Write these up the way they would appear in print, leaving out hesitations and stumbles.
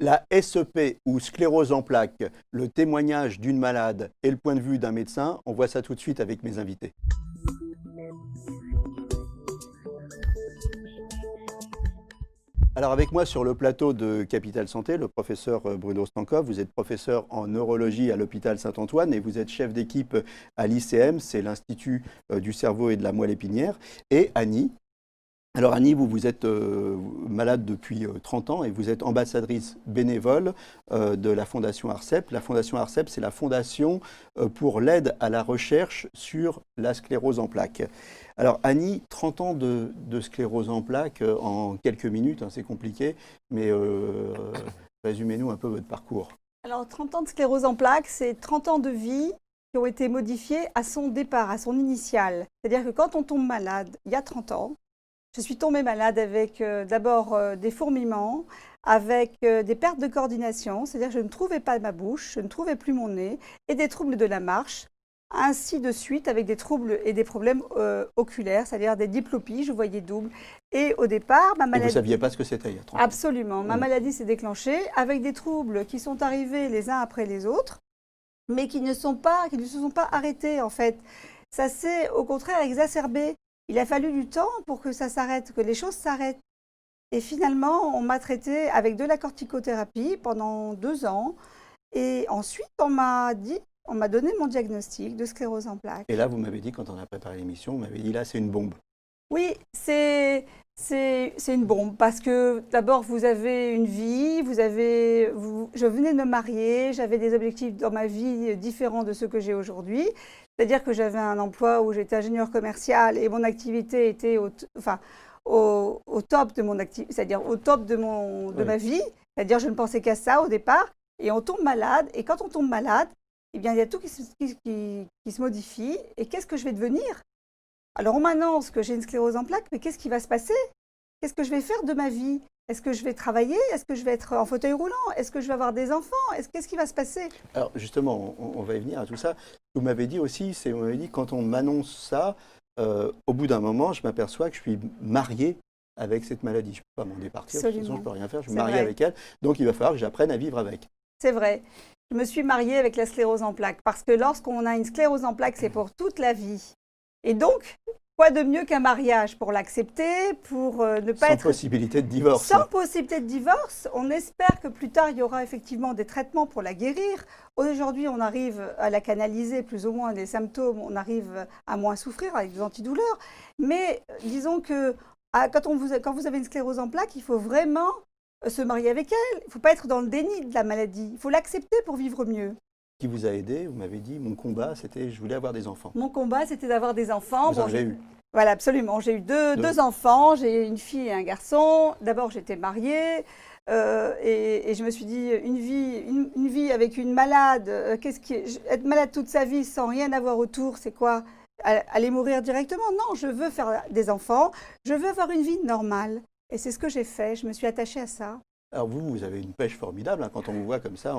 La SEP ou sclérose en plaques, le témoignage d'une malade et le point de vue d'un médecin, on voit ça tout de suite avec mes invités. Alors avec moi sur le plateau de Capital Santé, le professeur Bruno Stankov, vous êtes professeur en neurologie à l'hôpital Saint-Antoine et vous êtes chef d'équipe à l'ICM, c'est l'Institut du cerveau et de la moelle épinière, et Annie. Alors Annie, vous êtes malade depuis 30 ans et vous êtes ambassadrice bénévole de la Fondation ARCEP. La Fondation ARCEP, c'est la fondation pour l'aide à la recherche sur la sclérose en plaques. Alors Annie, 30 ans de sclérose en plaques en quelques minutes, hein, c'est compliqué, mais résumez-nous un peu votre parcours. Alors 30 ans de sclérose en plaques, c'est 30 ans de vie qui ont été modifiés à son départ, à son initial. C'est-à-dire que quand on tombe malade, il y a 30 ans, je suis tombée malade avec d'abord des fourmillements, avec des pertes de coordination, c'est-à-dire que je ne trouvais pas ma bouche, je ne trouvais plus mon nez, et des troubles de la marche, ainsi de suite avec des troubles et des problèmes oculaires, c'est-à-dire des diplopies, je voyais double. Et au départ, ma maladie… Et vous ne saviez pas ce que c'était il y a 30 ans. Absolument. Ma maladie s'est déclenchée avec des troubles qui sont arrivés les uns après les autres, mais qui ne se sont pas arrêtés en fait. Ça s'est au contraire exacerbé. Il a fallu du temps pour que ça s'arrête, que les choses s'arrêtent. Et finalement, on m'a traité avec de la corticothérapie pendant 2 ans. Et ensuite, on m'a donné mon diagnostic de sclérose en plaques. Et là, vous m'avez dit, quand on a préparé l'émission, vous m'avez dit, là, c'est une bombe. Oui, c'est une bombe parce que d'abord, vous avez une vie, je venais de me marier, j'avais des objectifs dans ma vie différents de ceux que j'ai aujourd'hui. C'est-à-dire que j'avais un emploi où j'étais ingénieur commercial et mon activité était au top de mon activité, c'est-à-dire au top de ma vie. C'est-à-dire je ne pensais qu'à ça au départ. Et on tombe malade. Et quand on tombe malade, eh bien, il y a tout qui se modifie. Et qu'est-ce que je vais devenir? Alors on m'annonce que j'ai une sclérose en plaques, mais qu'est-ce qui va se passer? Qu'est-ce que je vais faire de ma vie? Est-ce que je vais travailler? Est-ce que je vais être en fauteuil roulant? Est-ce que je vais avoir des enfants? Qu'est-ce qui va se passer? Alors justement, on va y venir à tout ça. Vous m'avez dit aussi, vous m'avez dit, quand on m'annonce ça, au bout d'un moment, je m'aperçois que je suis marié avec cette maladie. Je ne peux pas m'en départir, de toute façon, je ne peux rien faire, je suis marié avec elle. Donc il va falloir que j'apprenne à vivre avec. C'est vrai. Je me suis mariée avec la sclérose en plaques parce que lorsqu'on a une sclérose en plaques, c'est pour toute la vie. Et donc, quoi de mieux qu'un mariage pour l'accepter, pour ne pas être… Sans possibilité de divorce. Sans possibilité de divorce. On espère que plus tard, il y aura effectivement des traitements pour la guérir. Aujourd'hui, on arrive à la canaliser plus ou moins des symptômes, on arrive à moins souffrir avec des antidouleurs. Mais disons que quand vous avez une sclérose en plaques, il faut vraiment se marier avec elle. Il ne faut pas être dans le déni de la maladie. Il faut l'accepter pour vivre mieux. Qui vous a aidé? Vous m'avez dit, mon combat, c'était, je voulais avoir des enfants. Mon combat, c'était d'avoir des enfants. Vous en avez eu? Voilà, absolument. J'ai eu deux enfants, j'ai une fille et un garçon. D'abord, j'étais mariée et je me suis dit, une vie avec une malade, être malade toute sa vie sans rien avoir autour, c'est quoi? Aller mourir directement? Non, je veux faire des enfants, je veux avoir une vie normale. Et c'est ce que j'ai fait, je me suis attachée à ça. Alors vous avez une pêche formidable, hein, quand on vous voit comme ça.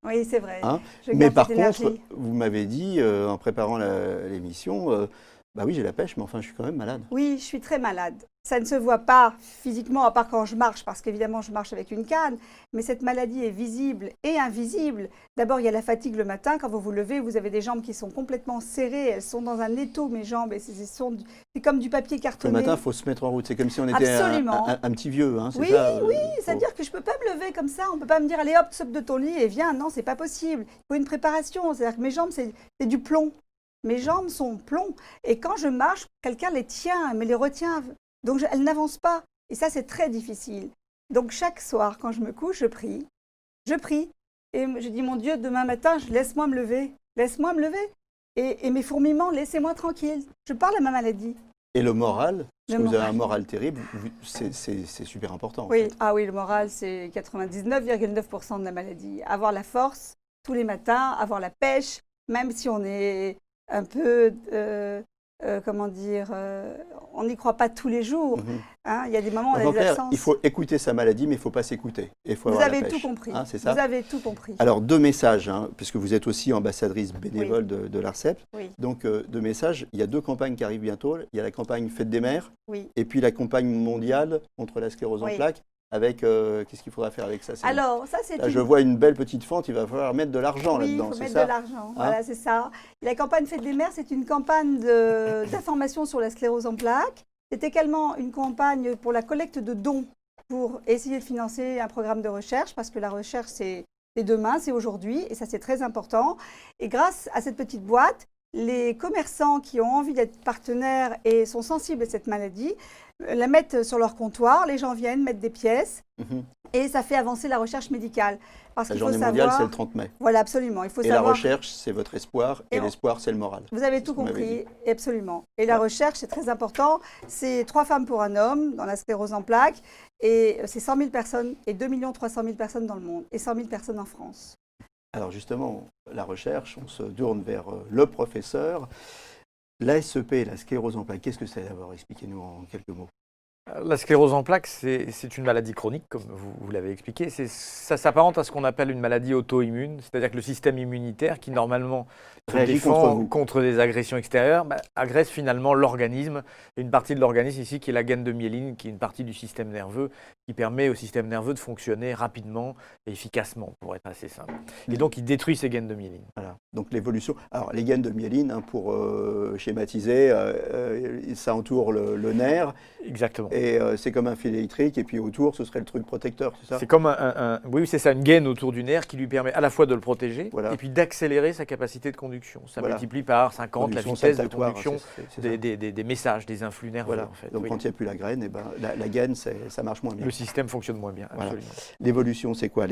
Oui, c'est vrai. Hein, mais par contre, vous m'avez dit, en préparant l'émission, bah oui, j'ai la pêche, mais enfin, je suis quand même malade. Oui, je suis très malade. Ça ne se voit pas physiquement, à part quand je marche, parce qu'évidemment, je marche avec une canne. Mais cette maladie est visible et invisible. D'abord, il y a la fatigue le matin. Quand vous vous levez, vous avez des jambes qui sont complètement serrées. Elles sont dans un étau, mes jambes. Et c'est comme du papier cartonné. Le matin, il faut se mettre en route. C'est comme si on était un petit vieux. Hein, oui, ça, oui. C'est-à-dire que je ne peux pas me lever comme ça. On ne peut pas me dire, allez hop, saute de ton lit et viens. Non, c'est pas possible. Il faut une préparation. C'est-à-dire que mes jambes, c'est du plomb. Mes jambes sont plomb. Et quand je marche, quelqu'un les tient, me les retient. Donc, elles n'avancent pas. Et ça, c'est très difficile. Donc, chaque soir, quand je me couche, je prie. Je prie. Et je dis, mon Dieu, demain matin, laisse-moi me lever. Laisse-moi me lever. Et mes fourmillements, laissez-moi tranquille. Je parle à ma maladie. Et le moral, parce que vous avez un moral terrible, c'est super important. Oui, en fait. Ah oui, le moral, c'est 99,9% de la maladie. Avoir la force tous les matins, avoir la pêche, même si on est un peu, on n'y croit pas tous les jours. Hein, il y a des moments où on a des absences. Il faut écouter sa maladie, mais il ne faut pas s'écouter. Vous avez tout compris. Hein, c'est ça? Vous avez tout compris. Alors, 2 messages, hein, puisque vous êtes aussi ambassadrice bénévole de l'ARCEP. Oui. Donc, 2 messages. Il y a 2 campagnes qui arrivent bientôt. Il y a la campagne Fête des mères, oui. et puis la campagne mondiale contre la sclérose en plaques. avec qu'est-ce qu'il faudra faire avec ça? Alors, ça, c'est Là, je vois une belle petite fente, il va falloir mettre de l'argent là-dedans, c'est ça? Oui, il faut mettre de l'argent, voilà, c'est ça. La campagne Fête des mères, c'est une campagne d'information sur la sclérose en plaques. C'est également une campagne pour la collecte de dons pour essayer de financer un programme de recherche, parce que la recherche, c'est demain, c'est aujourd'hui, et ça, c'est très important. Et grâce à cette petite boîte, les commerçants qui ont envie d'être partenaires et sont sensibles à cette maladie la mettent sur leur comptoir, les gens viennent mettre des pièces et ça fait avancer la recherche médicale. Parce la journée mondiale, c'est le 30 mai. Voilà, absolument. Il faut savoir... la recherche, c'est votre espoir et l'espoir, c'est le moral. Vous avez tout compris, absolument. Et la recherche, c'est très important. C'est 3 femmes pour un homme dans la sclérose en plaques et c'est 100 000 personnes et 2 300 000 personnes dans le monde et 100 000 personnes en France. Alors justement, la recherche, on se tourne vers le professeur. La SEP, la sclérose en plaques, qu'est-ce que c'est d'abord? Expliquez-nous en quelques mots. La sclérose en plaques, c'est une maladie chronique, comme vous l'avez expliqué. Ça s'apparente à ce qu'on appelle une maladie auto-immune, c'est-à-dire que le système immunitaire, qui normalement se défend contre des agressions extérieures, agresse finalement l'organisme. Et une partie de l'organisme ici qui est la gaine de myéline, qui est une partie du système nerveux, qui permet au système nerveux de fonctionner rapidement et efficacement, pour être assez simple. Et donc, il détruit ces gaines de myéline. Voilà. Donc, l'évolution... Alors, les gaines de myéline, pour schématiser, ça entoure le nerf. Exactement. Et c'est comme un fil électrique, et puis autour, ce serait le truc protecteur, c'est ça? C'est comme oui, c'est ça, une gaine autour du nerf qui lui permet à la fois de le protéger et puis d'accélérer sa capacité de conduction. Ça multiplie par 50 la vitesse de conduction des messages, des influx nerveux. Voilà. En fait. Donc quand il n'y a plus la graine, la gaine, ça marche moins bien. Le système fonctionne moins bien, absolument. Voilà. L'évolution, c'est quoi?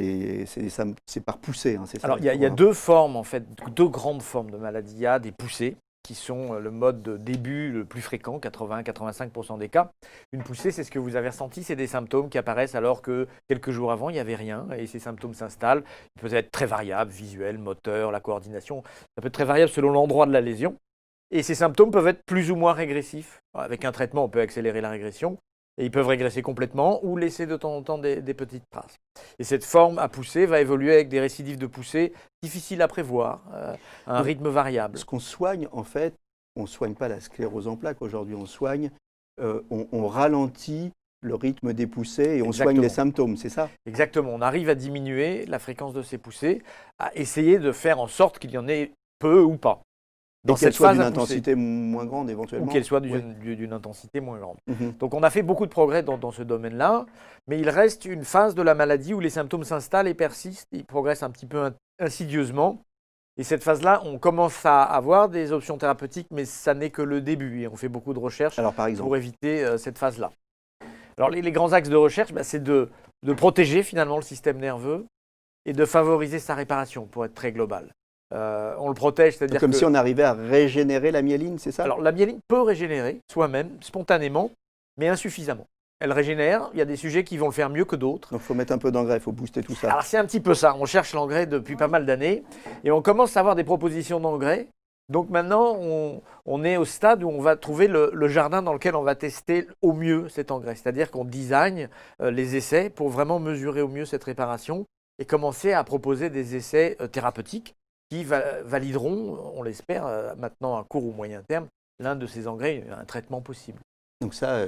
C'est par poussée, c'est ça? Alors il y a 2 formes, en fait, 2 grandes formes de maladie. Il y a des poussées, qui sont le mode de début le plus fréquent, 80-85% des cas. Une poussée, c'est ce que vous avez ressenti, c'est des symptômes qui apparaissent alors que quelques jours avant, il n'y avait rien et ces symptômes s'installent. Ils peuvent être très variables, visuels, moteurs, la coordination. Ça peut être très variable selon l'endroit de la lésion. Et ces symptômes peuvent être plus ou moins régressifs. Avec un traitement, on peut accélérer la régression. Et ils peuvent régresser complètement ou laisser de temps en temps des petites traces. Et cette forme à pousser va évoluer avec des récidives de poussée difficiles à prévoir, à un rythme variable. Ce qu'on soigne, en fait, on ne soigne pas la sclérose en plaques aujourd'hui, on soigne, on ralentit le rythme des poussées et on soigne les symptômes, c'est ça? Exactement, on arrive à diminuer la fréquence de ces poussées, à essayer de faire en sorte qu'il y en ait peu ou pas. Dans cette phase d'une intensité moins grande éventuellement. Ou qu'elle soit d'une intensité moins grande. Donc on a fait beaucoup de progrès dans ce domaine-là, mais il reste une phase de la maladie où les symptômes s'installent et persistent, ils progressent un petit peu insidieusement. Et cette phase-là, on commence à avoir des options thérapeutiques, mais ça n'est que le début. Et on fait beaucoup de recherches pour éviter cette phase-là. Alors les grands axes de recherche, c'est de protéger finalement le système nerveux et de favoriser sa réparation, pour être très global. On le protège, c'est-à-dire comme si on arrivait à régénérer la myéline, c'est ça? Alors la myéline peut régénérer soi-même, spontanément, mais insuffisamment. Elle régénère, il y a des sujets qui vont le faire mieux que d'autres. Donc il faut mettre un peu d'engrais, il faut booster tout ça. Alors c'est un petit peu ça, on cherche l'engrais depuis pas mal d'années et on commence à avoir des propositions d'engrais. Donc maintenant, on est au stade où on va trouver le jardin dans lequel on va tester au mieux cet engrais. C'est-à-dire qu'on design les essais pour vraiment mesurer au mieux cette réparation et commencer à proposer des essais thérapeutiques qui valideront, on l'espère, maintenant à court ou moyen terme, l'un de ces engrais, un traitement possible. Donc ça,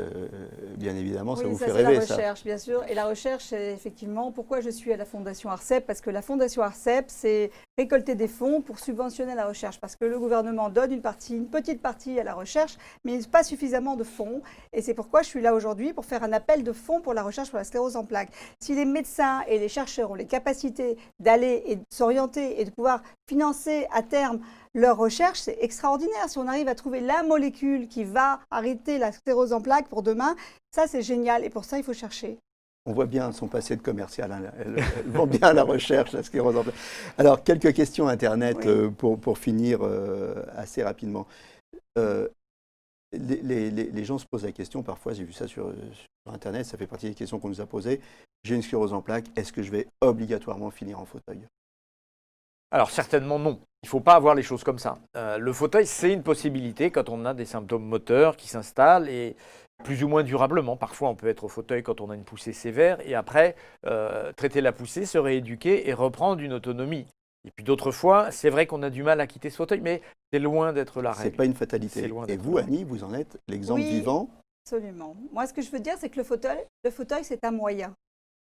bien évidemment, ça vous fait rêver, ça. C'est la recherche, bien sûr. Et la recherche, c'est effectivement pourquoi je suis à la Fondation ARCEP, parce que la Fondation ARCEP, c'est récolter des fonds pour subventionner la recherche, parce que le gouvernement donne une petite partie à la recherche, mais pas suffisamment de fonds. Et c'est pourquoi je suis là aujourd'hui pour faire un appel de fonds pour la recherche sur la sclérose en plaques. Si les médecins et les chercheurs ont les capacités d'aller et de s'orienter et de pouvoir financer à terme leur recherche, c'est extraordinaire. Si on arrive à trouver la molécule qui va arrêter la sclérose en plaques pour demain, ça c'est génial et pour ça il faut chercher. On voit bien son passé de commercial, elle vend bien la recherche, la sclérose en plaques. Alors quelques questions Internet pour finir assez rapidement. Les gens se posent la question, parfois j'ai vu ça sur Internet, ça fait partie des questions qu'on nous a posées. J'ai une sclérose en plaques, est-ce que je vais obligatoirement finir en fauteuil? Alors certainement non, il ne faut pas avoir les choses comme ça. Le fauteuil, c'est une possibilité quand on a des symptômes moteurs qui s'installent et plus ou moins durablement. Parfois on peut être au fauteuil quand on a une poussée sévère et après traiter la poussée, se rééduquer et reprendre une autonomie. Et puis d'autres fois, c'est vrai qu'on a du mal à quitter ce fauteuil, mais c'est loin d'être la règle. Ce n'est pas une fatalité. Et vous, Annie, vous en êtes l'exemple vivant? Absolument. Moi, ce que je veux dire, c'est que le fauteuil, c'est un moyen.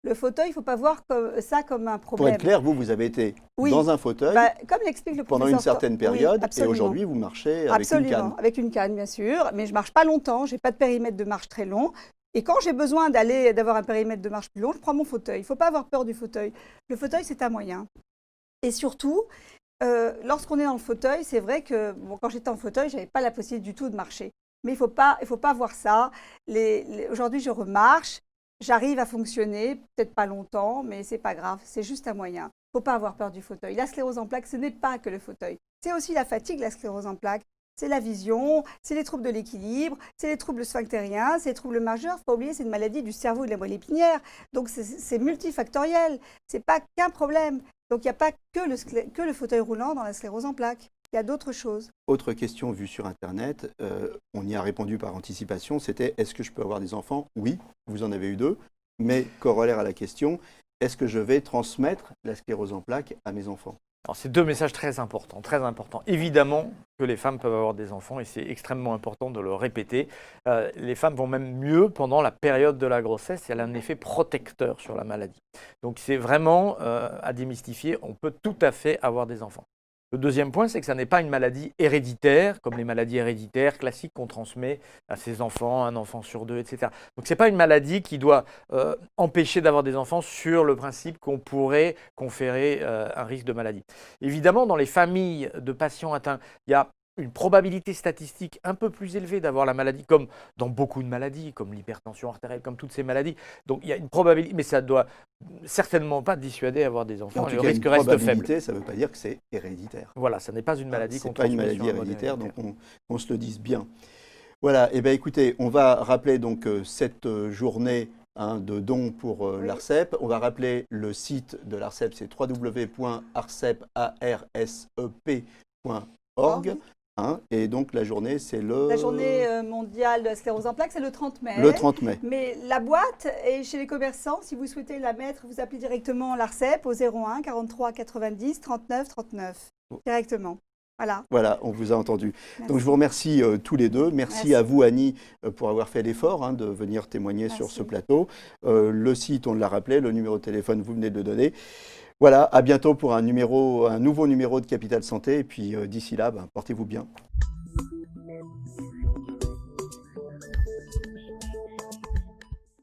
Le fauteuil, il ne faut pas voir ça comme un Pour problème. être clair, vous avez été Oui. dans un fauteuil Comme l'explique le pendant professeur une certaine Oui, période et absolument. aujourd'hui, vous marchez avec Absolument, une canne. avec une canne, bien sûr. Mais je ne marche pas longtemps, je n'ai pas de périmètre de marche très long. Et quand j'ai besoin d'avoir un périmètre de marche plus long, je prends mon fauteuil. Il ne faut pas avoir peur du fauteuil. Le fauteuil, c'est un moyen. Et surtout, lorsqu'on est dans le fauteuil, c'est vrai que quand j'étais en fauteuil, je n'avais pas la possibilité du tout de marcher. Mais il ne faut pas voir ça. Aujourd'hui, je remarche, j'arrive à fonctionner, peut-être pas longtemps, mais ce n'est pas grave, c'est juste un moyen. Il ne faut pas avoir peur du fauteuil. La sclérose en plaques, ce n'est pas que le fauteuil. C'est aussi la fatigue, la sclérose en plaques. C'est la vision, c'est les troubles de l'équilibre, c'est les troubles sphinctériens, c'est les troubles majeurs. Il ne faut pas oublier, c'est une maladie du cerveau et de la moelle épinière. Donc c'est multifactoriel. Ce n'est pas qu'un problème. Donc il n'y a pas que le fauteuil roulant dans la sclérose en plaques. Il y a d'autres choses. Autre question vue sur Internet, on y a répondu par anticipation, c'était est-ce que je peux avoir des enfants? Oui, vous en avez eu 2, mais corollaire à la question, est-ce que je vais transmettre la sclérose en plaques à mes enfants? Alors, c'est 2 messages très importants, très importants. Évidemment que les femmes peuvent avoir des enfants et c'est extrêmement important de le répéter. Les femmes vont même mieux pendant la période de la grossesse et elle a un effet protecteur sur la maladie. Donc c'est vraiment à démystifier, on peut tout à fait avoir des enfants. Le deuxième point, c'est que ça n'est pas une maladie héréditaire, comme les maladies héréditaires classiques qu'on transmet à ses enfants, un enfant sur 2, etc. Donc ce n'est pas une maladie qui doit empêcher d'avoir des enfants sur le principe qu'on pourrait conférer un risque de maladie. Évidemment, dans les familles de patients atteints, il y a une probabilité statistique un peu plus élevée d'avoir la maladie, comme dans beaucoup de maladies, comme l'hypertension artérielle, comme toutes ces maladies. Donc il y a une probabilité, mais ça ne doit certainement pas dissuader d'avoir des enfants. En tout Le cas, risque une reste faible. probabilité, ça ne veut pas dire que c'est héréditaire. Voilà, ça n'est pas une maladie C'est qu'on pas une transmet maladie sur un mode héréditaire, donc héréditaire. on se le dise bien. Voilà, et bien écoutez, on va rappeler donc cette journée de dons pour l'ARCEP. On va rappeler le site de l'ARCEP, c'est www.arcep.org. Et donc la journée, c'est La journée mondiale de la sclérose en plaques, c'est le 30 mai. le 30 mai. Mais la boîte est chez les commerçants. Si vous souhaitez la mettre, vous appelez directement l'ARCEP au 01 43 90 39 39. Directement. Voilà. Voilà, on vous a entendu. Merci. Donc je vous remercie tous les deux. Merci à vous, Annie, pour avoir fait l'effort de venir témoigner sur ce plateau. Le site, on l'a rappelé, le numéro de téléphone, vous venez de le donner. Voilà, à bientôt pour un nouveau numéro de Capital Santé. Et puis d'ici là, portez-vous bien.